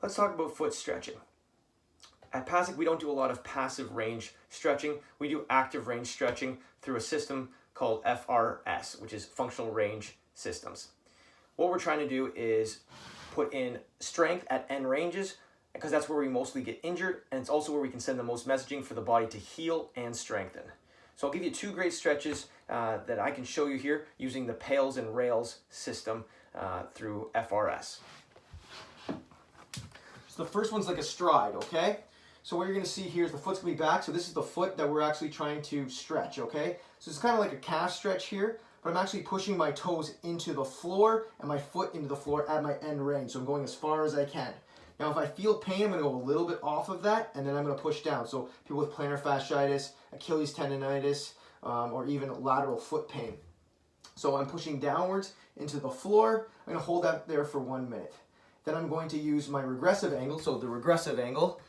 Let's talk about foot stretching. At PASIC, we don't do a lot of passive range stretching. We do active range stretching through a system called FRS, which is functional range systems. What we're trying to do is put in strength at end ranges, because that's where we mostly get injured, and it's also where we can send the most messaging for the body to heal and strengthen. So I'll give you two great stretches that I can show you here using the PAILs and rails system through FRS. So the first one's like a stride, okay? So what you're gonna see here is the foot's gonna be back. So this is the foot that we're actually trying to stretch, okay? So it's kind of like a calf stretch here, but I'm actually pushing my toes into the floor and my foot into the floor at my end range. So I'm going as far as I can. Now if I feel pain, I'm gonna go a little bit off of that, and then I'm gonna push down. So people with plantar fasciitis, Achilles tendonitis, or even lateral foot pain. So I'm pushing downwards into the floor. I'm gonna hold that there for 1 minute. Then I'm going to use my regressive angle, so the regressive angle,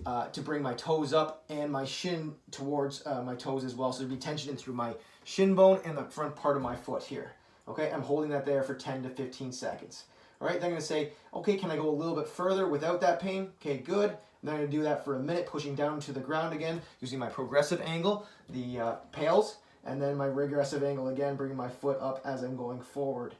to bring my toes up and my shin towards my toes as well. So there'd be tension in through my shin bone and the front part of my foot here. Okay, I'm holding that there for 10 to 15 seconds. All right, then I'm gonna say, okay, can I go a little bit further without that pain? Okay, good. And then I'm gonna do that for a minute, pushing down to the ground again, using my progressive angle, the PAILs, and then my regressive angle again, bringing my foot up as I'm going forward,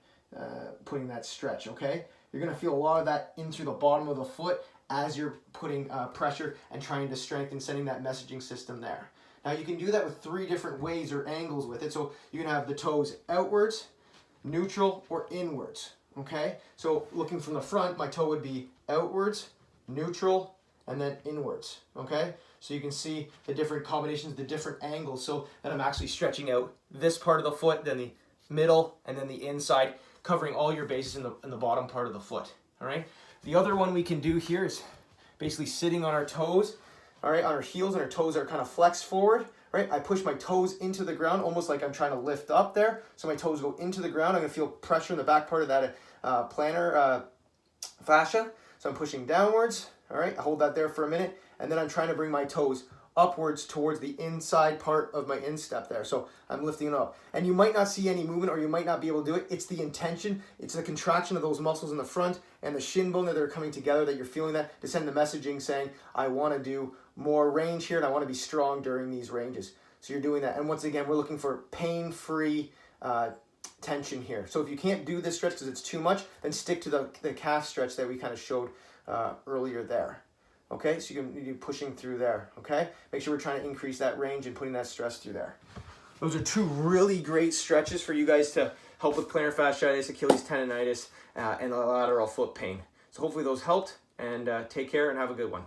putting that stretch, okay? You're gonna feel a lot of that in through the bottom of the foot as you're putting pressure and trying to strengthen, sending that messaging system there. Now you can do that with 3 different ways or angles with it. So you can have the toes outwards, neutral, or inwards, okay? So looking from the front, my toe would be outwards, neutral, and then inwards, okay? So you can see the different combinations, the different angles, so that I'm actually stretching out this part of the foot, then the middle, and then the inside, covering all your bases in the bottom part of the foot, all right? The other one we can do here is basically sitting on our toes, all right, on our heels, and our toes are kind of flexed forward, right? I push my toes into the ground, almost like I'm trying to lift up there. So my toes go into the ground. I'm gonna feel pressure in the back part of that plantar fascia. So I'm pushing downwards, all right? I hold that there for a minute, and then I'm trying to bring my toes upwards towards the inside part of my instep there. So I'm lifting it up. And you might not see any movement, or you might not be able to do it. It's the intention, it's the contraction of those muscles in the front and the shin bone that are coming together, that you're feeling that, to send the messaging saying, I wanna do more range here and I wanna be strong during these ranges. So you're doing that. And once again, we're looking for pain-free tension here. So if you can't do this stretch because it's too much, then stick to the calf stretch that we kind of showed earlier there. Okay, so you can be pushing through there, okay? Make sure we're trying to increase that range and putting that stress through there. Those are 2 really great stretches for you guys to help with plantar fasciitis, Achilles tendonitis, and the lateral foot pain. So hopefully those helped, and take care and have a good one.